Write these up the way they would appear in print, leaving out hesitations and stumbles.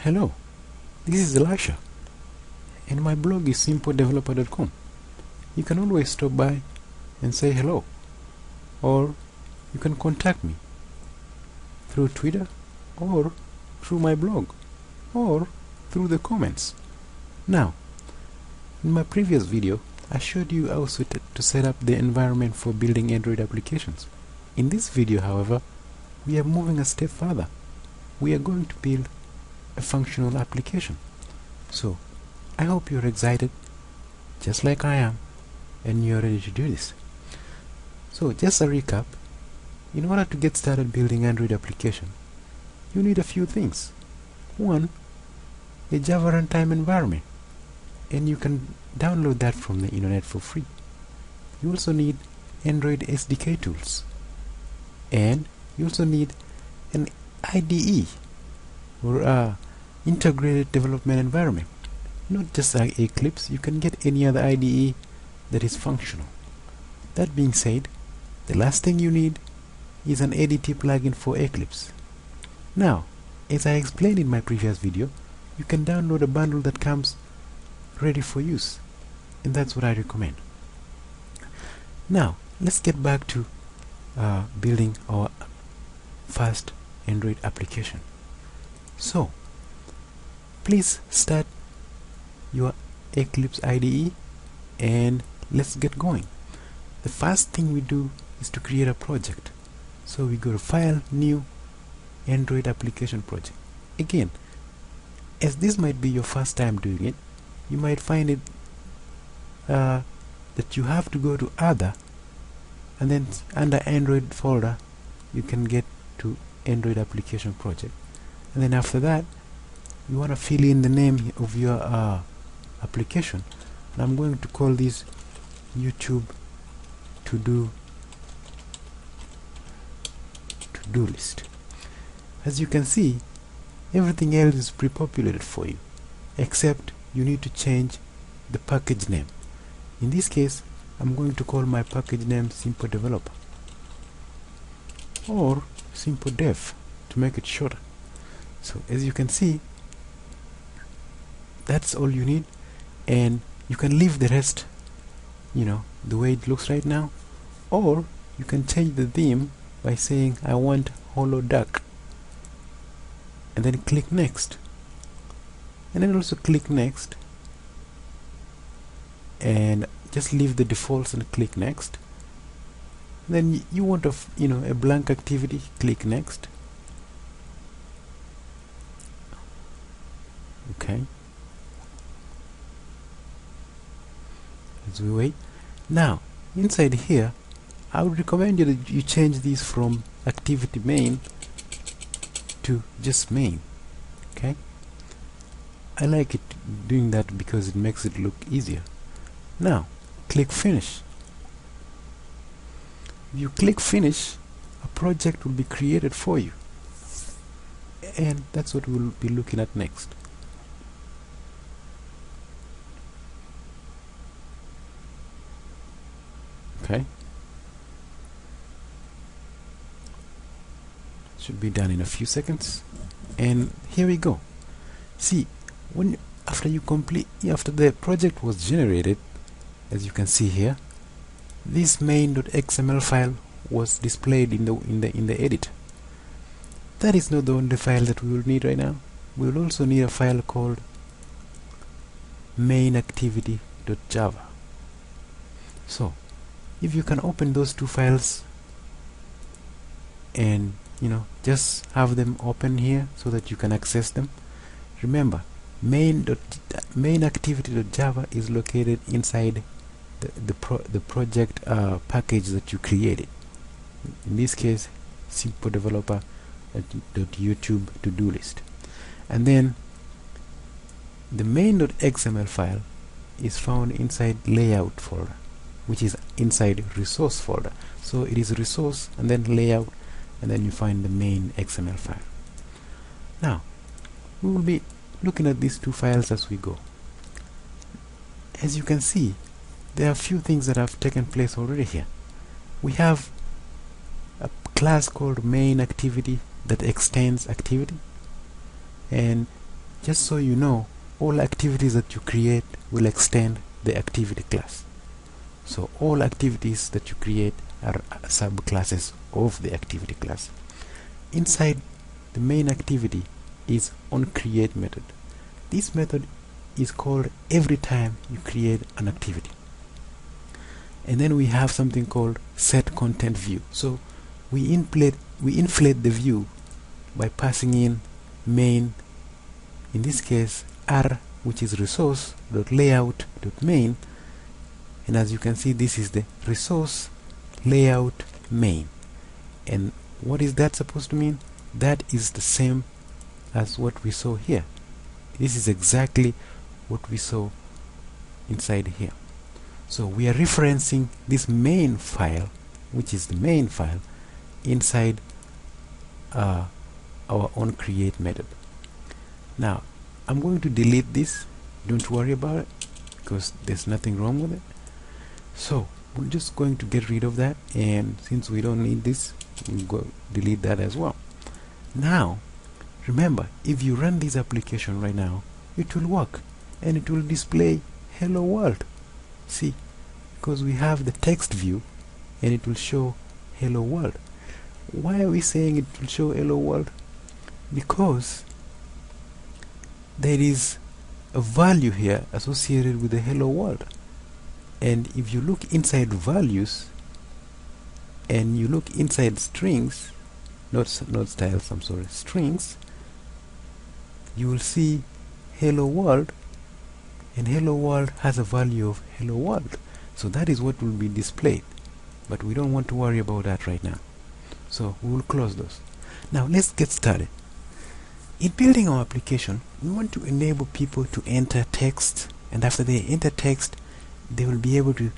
Hello, this is Elisha, and my blog is simpledeveloper.com. You can always stop by and say hello, or you can contact me through Twitter, or through my blog, or through the comments. Now, in my previous video, I showed you also to set up the environment for building Android applications. In this video, however, we are moving a step further. We are going to build a functional application. So, I hope you're excited, just like I am, and you're ready to do this. So, just a recap. In order to get started building Android application, you need a few things. One, a Java runtime environment, and you can download that from the internet for free. You also need Android SDK tools, and you also need an IDE, or a integrated development environment. Not just like Eclipse, you can get any other IDE that is functional. That being said, the last thing you need is an ADT plugin for Eclipse. Now, as I explained in my previous video, you can download a bundle that comes ready for use, and that's what I recommend. Now, let's get back to building our first Android application. So, please start your Eclipse IDE and let's get going. The first thing we do is to create a project. So we go to File, New, Android Application Project. Again, as this might be your first time doing it, you might find it that you have to go to Other, and then under Android folder you can get to Android Application Project, and then after that you want to fill in the name of your application, and I'm going to call this YouTube to-do list. As you can see, everything else is pre-populated for you, except you need to change the package name. In this case, I'm going to call my package name Simple Developer, or Simple Dev to make it shorter. So as you can see, that's all you need, and you can leave the rest, the way it looks right now, or you can change the theme by saying I want hollow duck, and then click next, and then also click next, and just leave the defaults and click next. Then you want a blank activity, click next. Okay, as we wait. Now inside here, I would recommend you that you change these from activity main to just main. Okay, I like it doing that because it makes it look easier. Now click finish. If you click finish, a project will be created for you, and that's what we'll be looking at next. Okay, should be done in a few seconds, and here we go. See, after the project was generated, as you can see here, this main.xml file was displayed in the editor. That is not the only file that we will need right now. We will also need a file called mainActivity.java. So if you can open those two files and just have them open here so that you can access them. Remember, mainActivity.java is located inside the project package that you created. In this case, Simple Developer.youtube to-do list. And then the main.xml file is found inside layout folder, which is inside resource folder. So it is resource and then layout, and then you find the main XML file. Now we will be looking at these two files as we go. As you can see, there are a few things that have taken place already here. We have a class called main activity that extends activity, and just so you know, all activities that you create will extend the activity class. So all activities that you create are subclasses of the activity class. Inside the main activity is onCreate method. This method is called every time you create an activity. And then we have something called setContentView. So we inflate the view by passing in main, in this case R, which is resource.layout.main, and as you can see, this is the resource layout main. And what is that supposed to mean? That is the same as what we saw here. This is exactly what we saw inside here. So we are referencing this main file, which is the main file, inside our onCreate method. Now I'm going to delete this. Don't worry about it, because there's nothing wrong with it. So we're just going to get rid of that, and since we don't need this, we'll go delete that as well. Now remember, if you run this application right now, it will work and it will display hello world. See, because we have the text view and it will show hello world. Why are we saying it will show hello world? Because there is a value here associated with the hello world, and if you look inside values and you look inside strings, not styles, I'm sorry, strings, you will see hello world, and hello world has a value of hello world. So that is what will be displayed, but we don't want to worry about that right now. So we will close those. Now let's get started. In building our application, we want to enable people to enter text, and after they enter text, they will be able to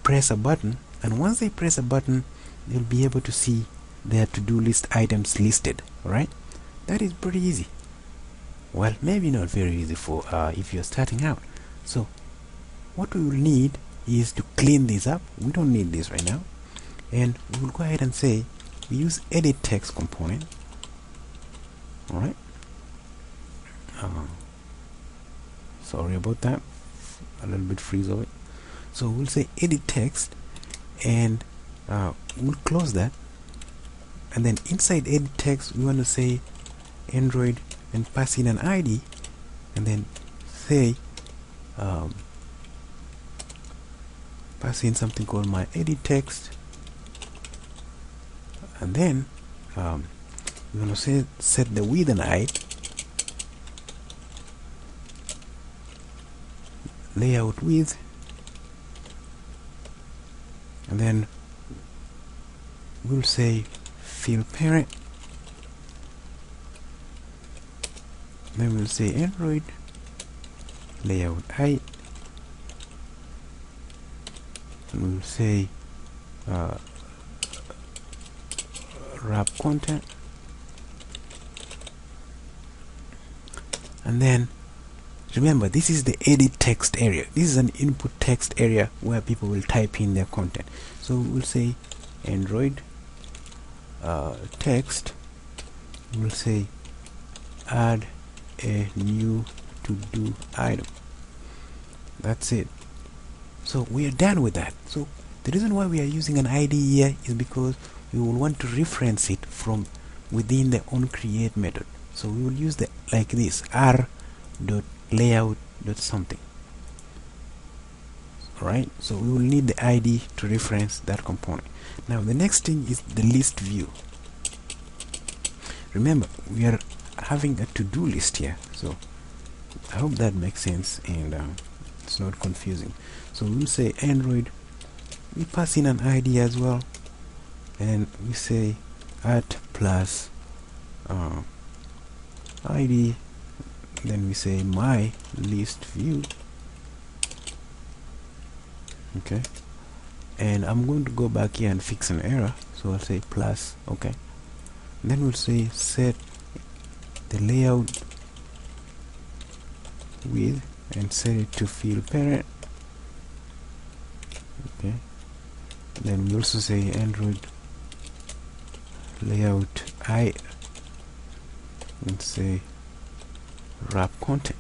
press a button, and once they press a button, they'll be able to see their to-do list items listed. Alright, that is pretty easy. Well, maybe not very easy for if you're starting out. So what we will need is to clean this up. We don't need this right now, and we will go ahead and say we use edit text component. Alright, sorry about that, a little bit freeze of it. So we'll say edit text, and we'll close that, and then inside edit text we want to say Android and pass in an ID, and then say pass in something called my edit text, and then we're going to say set the width and height, layout width, and then we'll say field parent, then we'll say Android layout height, and we'll say wrap content, and then remember, this is the edit text area. This is an input text area where people will type in their content. So we'll say Android text, we'll say add a new to-do item. That's it. So we are done with that. So the reason why we are using an ID here is because we will want to reference it from within the onCreate method. So we will use the like this r.layout.something. Alright, so we will need the ID to reference that component. Now the next thing is the list view. Remember, we are having a to-do list here, so I hope that makes sense and it's not confusing. So we'll say Android, we pass in an ID as well, and we say at plus ID, then we say my list view. Okay, and I'm going to go back here and fix an error, so I'll say plus. Okay, and then we'll say set the layout width and set it to field parent. Okay, and then we also say Android layout height and say wrap content,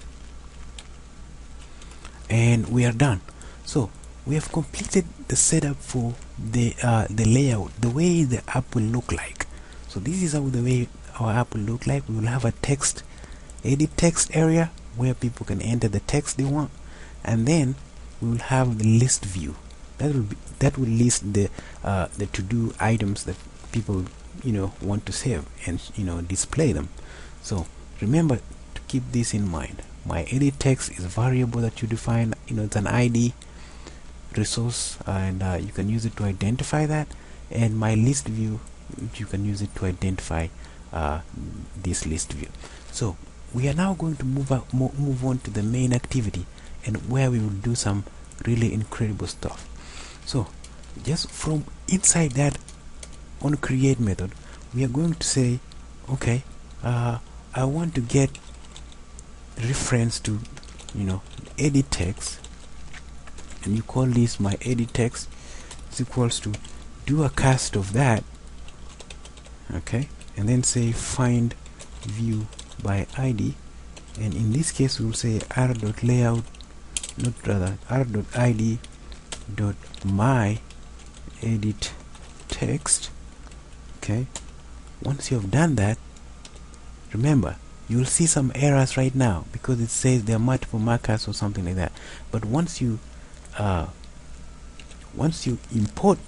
and we are done. So we have completed the setup for the layout, the way the app will look like. So this is how the way our app will look like. We will have a text, edit text area where people can enter the text they want, and then we will have the list view that will list the to-do items that people want to save and display them. So remember to keep this in mind. My edit text is a variable that you define. It's an ID resource, and you can use it to identify that. And my list view, you can use it to identify this list view. So we are now going to move on to the main activity, and where we will do some really incredible stuff. So just from inside that on create method, we are going to say, okay, I want to get reference to edit text, and you call this my edit text is equals to do a cast of that, okay, and then say find view by ID, and in this case we will say r.layout, r.id dot my edit text. Okay, once you have done that, remember you will see some errors right now because it says there are multiple markers or something like that. But once you import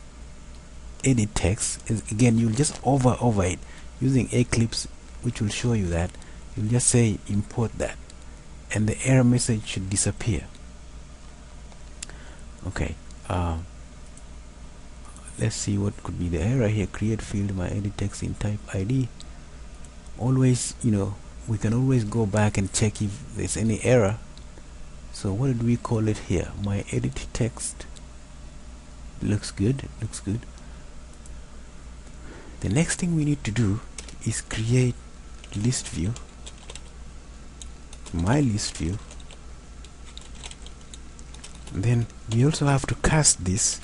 edit text, again you'll just over it using Eclipse, which will show you that. You'll just say import that, and the error message should disappear. Okay, let's see what could be the error here. Create field my edit text in type ID. Always, we can always go back and check if there's any error. So what did we call it here? My edit text. Looks good. The next thing we need to do is create list view, my list view, and then we also have to cast this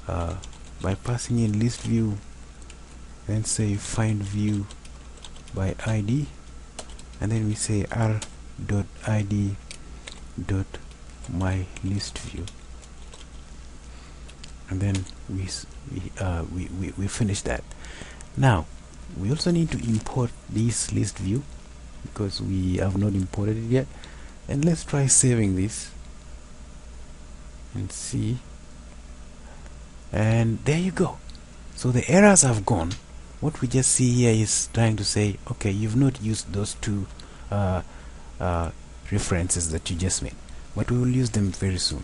by passing in list view and say find view by ID, and then we say r.id dot my list view, and then we finish that. Now we also need to import this list view because we have not imported it yet, and let's try saving this and see, and there you go. So the errors have gone. What we just see here is trying to say, okay, you've not used those two references that you just made, but we will use them very soon.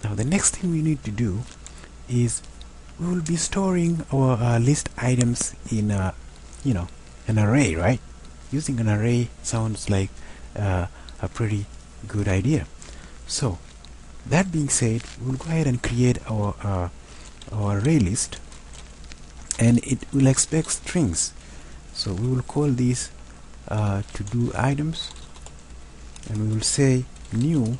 Now the next thing we need to do is we will be storing our list items in an array, right? Using an array sounds like a pretty good idea. So that being said, we'll go ahead and create our array list, and it will expect strings. So we will call these to do items, and we will say new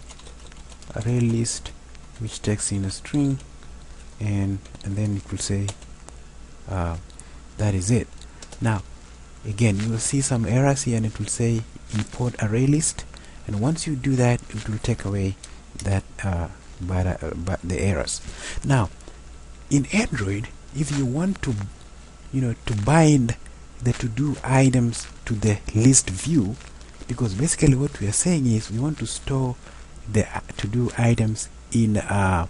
array list, which takes in a string, and then it will say that is it. Now again, you will see some errors here, and it will say import array list, and once you do that, it will take away that the errors. Now in Android, if you want to to bind the to-do items to the list view, because basically what we are saying is we want to store the to-do items in an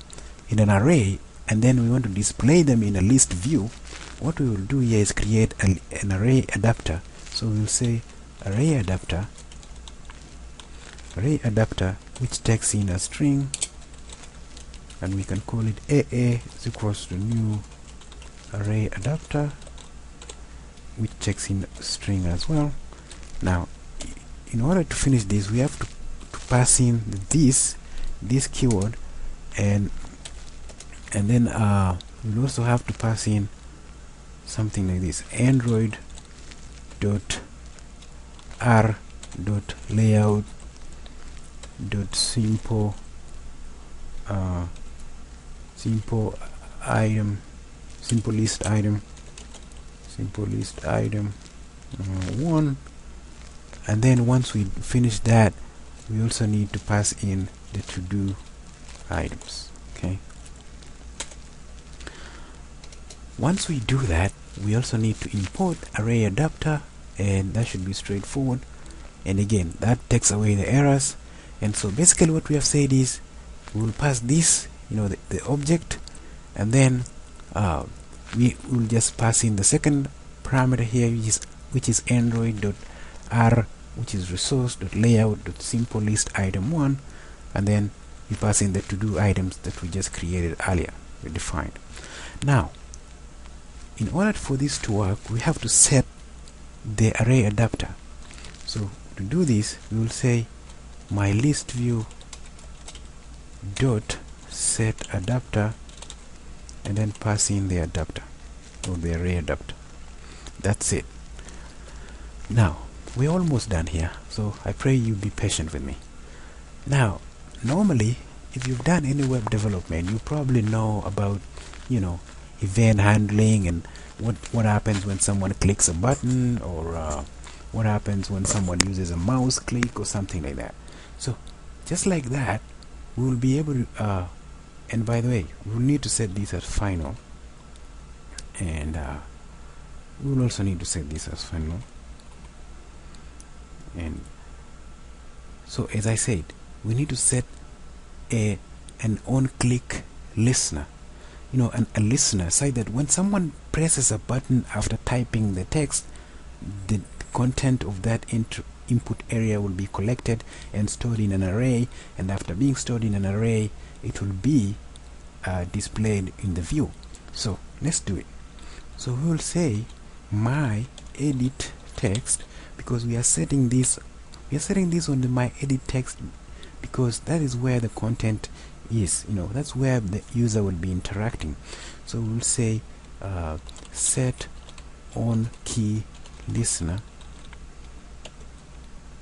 array, and then we want to display them in a list view. What we will do here is create an array adapter. So we'll say ArrayAdapter, which takes in a string, and we can call it AA is equals to new ArrayAdapter, which takes in a string as well. Now in order to finish this, we have to pass in this keyword, and then we'll also have to pass in something like this: android dot r dot layout dot simple list item 1 and then once we finish that, we also need to pass in the to-do items. Okay, once we do that, we also need to import ArrayAdapter, and that should be straightforward. And again, that takes away the errors. And so basically what we have said is we will pass this, the object, and then we will just pass in the second parameter here, which is android.r, which is resource.layout.simpleListItem1, and then we pass in the to-do items that we just created earlier, we defined. Now, in order for this to work, we have to set the array adapter. So to do this, we will say my list view dot set adapter, and then pass in the adapter or the array adapter. That's it. Now we're almost done here, so I pray you be patient with me. Now, normally, if you've done any web development, you probably know about event handling and what happens when someone clicks a button, or what happens when someone uses a mouse click or something like that. So just like that, we will be able to and by the way, we will need to set this as final, and we will also need to set this as final. And so, as I said, we need to set an on-click listener, a listener, so that when someone presses a button after typing the text, the content of that input area will be collected and stored in an array, and after being stored in an array, it will be displayed in the view. So let's do it. So we will say my edit text, because we are setting this on the my edit text, because that is where the content is, that's where the user will be interacting. So we'll say set on key listener,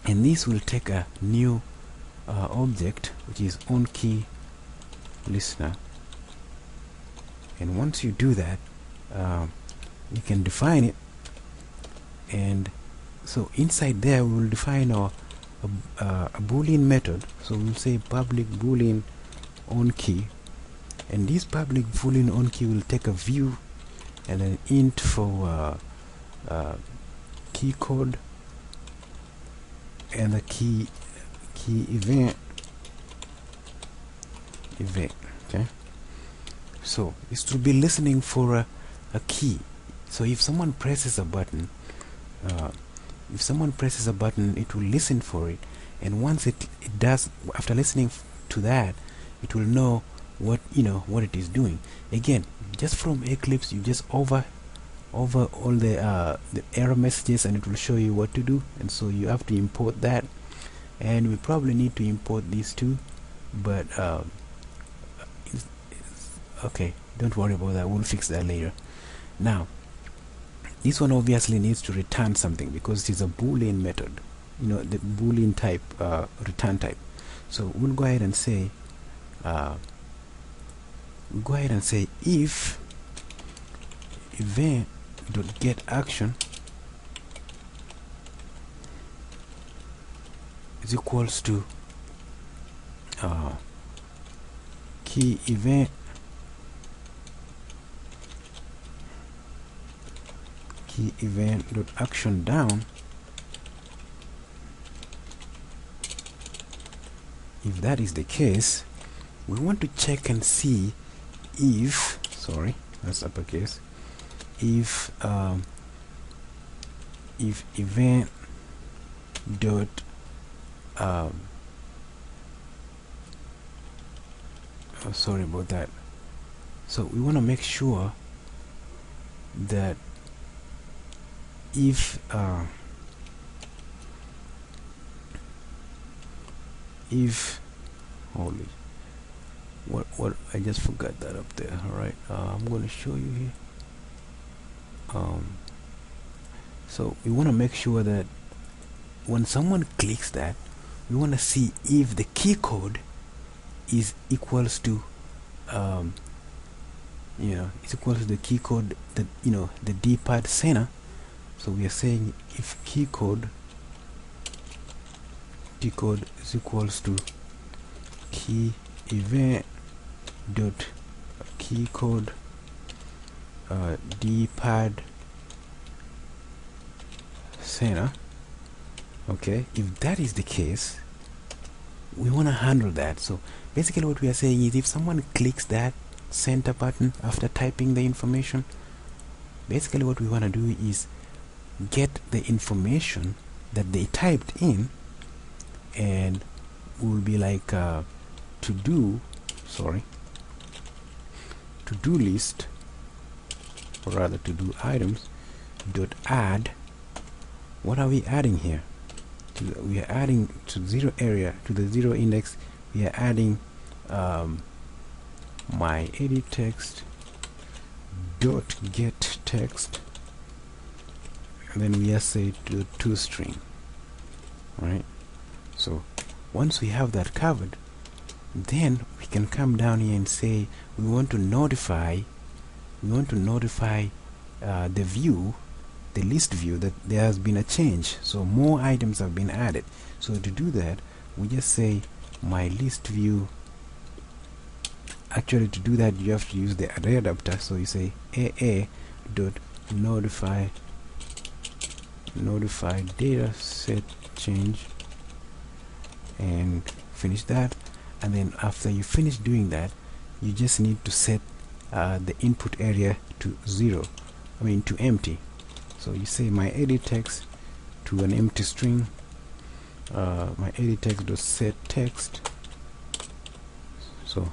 and this will take a new object, which is on key listener. And once you do that, you can define it, and so inside there we will define a boolean method. So we'll say public boolean on key, and this public boolean on key will take a view and an int for key code and the key event. Okay, so it's to be listening for a key. So if someone presses a button, it will listen for it, and once it does, after listening to that, it will know what it is doing. Again, just from Eclipse, you just over all the error messages, and it will show you what to do. And so you have to import that, and we probably need to import these two, but okay, don't worry about that, we'll fix that later. Now this one obviously needs to return something because it is a boolean method, the boolean type, return type. So we'll go ahead and say if event.getAction is equals to key event action down. If that is the case, we want to check and see if, sorry, that's uppercase, if event dot sorry about that. So we want to make sure that if holy, what I just forgot that up there. All right, I'm going to show you here. So we want to make sure that when someone clicks that, we want to see if the key code is equals to it's equal to the key code that the D-pad center. So we are saying if key code empty code is equals to key event dot key code dpad center. Okay, if that is the case, we want to handle that. So basically what we are saying is, if someone clicks that center button after typing the information, basically what we want to do is get the information that they typed in, and will be like to-do list, or rather to-do items dot add. What are we adding here? We are adding to zero area, to the zero index, we are adding my edit text dot get text, and then we are set to toString. Right, so once we have that covered, then we can come down here and say we want to notify the view, the list view, that there has been a change, so more items have been added. So to do that, we just say my list view. Actually, to do that, you have to use the ArrayAdapter. So you say aa dot notify data set change, and finish that. And then after you finish doing that, you just need to set the input area to to empty. So you say my edit text to an empty string, my edit text dot set text. So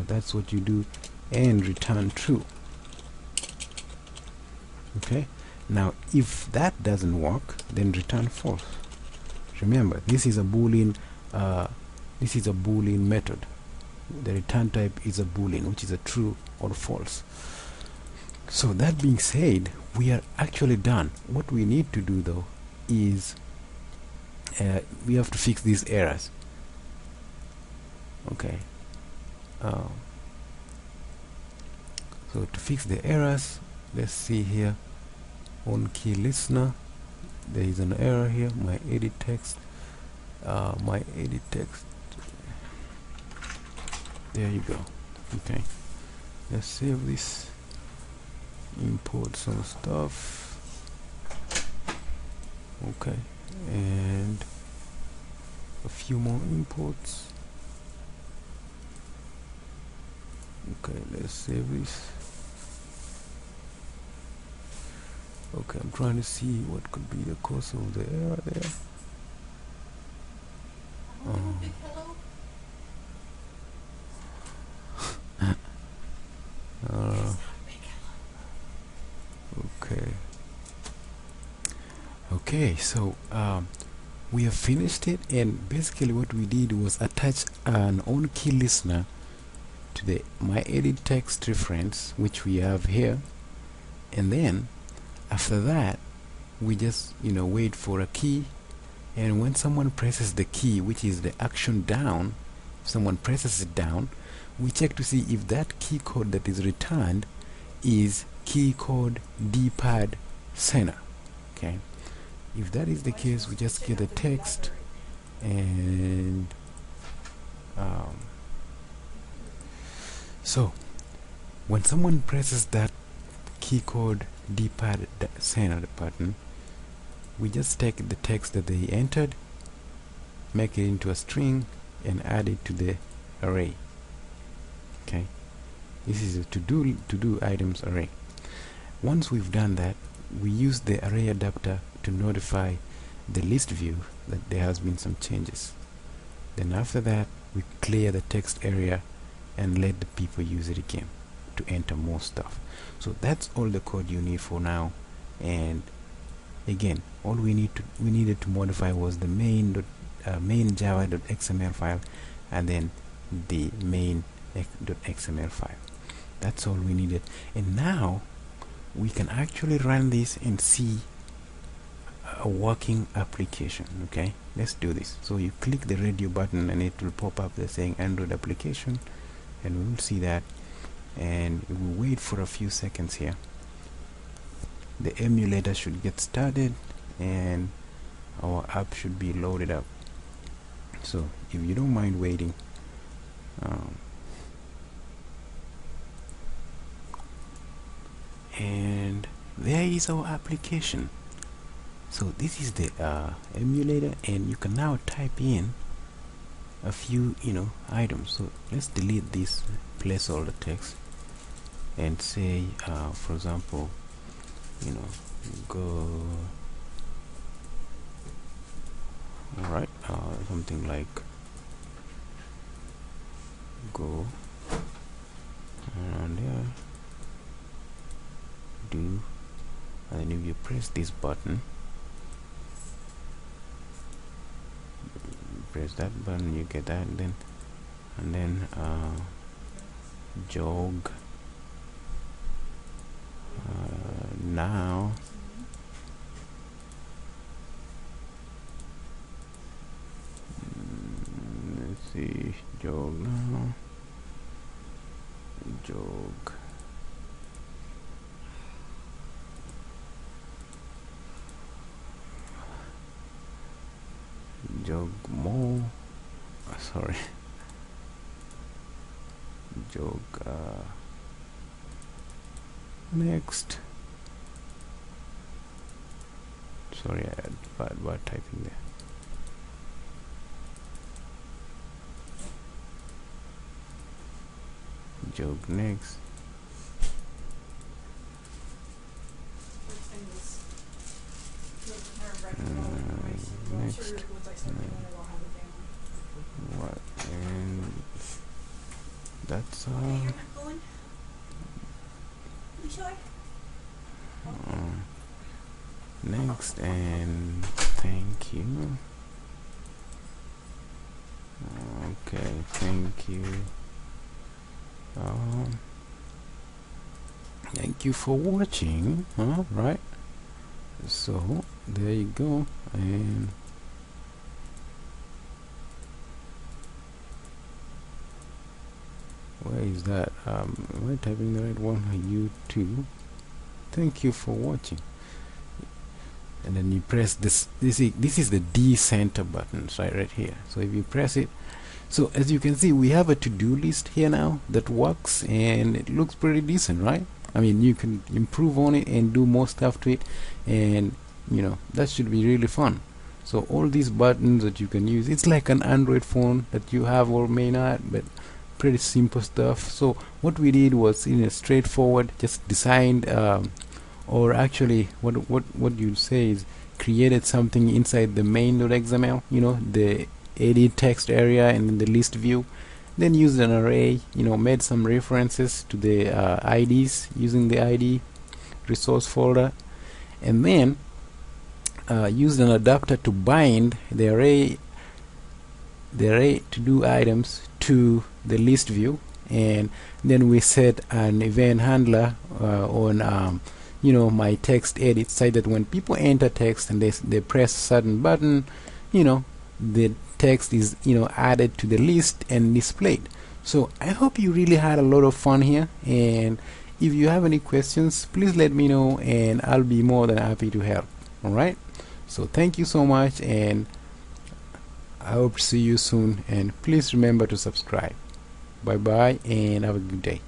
that's what you do, and return true. Okay, now if that doesn't work, then return false. Remember, this is a boolean method. The return type is a boolean, which is a true or false. So that being said, we are actually done. What we need to do though is we have to fix these errors. Okay, so to fix the errors, let's see here on KeyListener, there is an error here. My edit text, there you go. Okay, let's save this, import some stuff. Okay, and a few more imports. Okay, let's save this. Okay, I'm trying to see what could be the cause of the error there. Okay, so we have finished it, and basically what we did was attach an on KeyListener to the my edit text reference, which we have here, and then after that we just wait for a key, and when someone presses the key, which is the action down, if someone presses it down, we check to see if that key code that is returned is key code dpad center. Okay, if that is the case, we just get the text, and so when someone presses that key code dpad center button, we just take the text that they entered, make it into a string, and add it to the array. Okay, this is a to-do items array. Once we've done that, we use the ArrayAdapter to notify the list view that there has been some changes. Then after that, we clear the text area and let the people use it again to enter more stuff. So that's all the code you need for now. And again, all we needed to modify was the main java.xml file, and then the main.xml file. That's all we needed. And now we can actually run this and see a working application. Okay, let's do this. So you click the radio button and it will pop up there saying Android application, and we will see that, and we will wait for a few seconds here. The emulator should get started, and our app should be loaded up. So if you don't mind waiting, and there is our application. So this is the emulator, and you can now type in a few items. So let's delete this placeholder text and say for example go, alright, something like go around there, do, and then if you press this button, press that button, you get that, and then jog now, let's see, jog now, jog more, sorry, jog next, sorry, I had bad typing there. Jog next, next, what, and that's next, and thank you. Okay, thank you. Thank you for watching. Right, so there you go. And where is that? Am I typing the right one? YouTube. Thank you for watching. And then you press this is the D-center button, right here. So if you press it, so as you can see, we have a to-do list here now that works, and it looks pretty decent, right? I mean, you can improve on it and do more stuff to it, and that should be really fun. So all these buttons that you can use, it's like an Android phone that you have or may not, but pretty simple stuff. So what we did was straightforward, just designed or actually what you say is created something inside the main.xml, the edit text area and the list view, then used an array, made some references to the IDs using the ID resource folder, and then used an adapter to bind the array to do items to the list view, and then we set an event handler on my text edit, so that when people enter text and they press a certain button, the text is added to the list and displayed. So I hope you really had a lot of fun here, and if you have any questions, please let me know and I'll be more than happy to help. Alright, so thank you so much, and I hope to see you soon, and please remember to subscribe. Bye bye, and have a good day.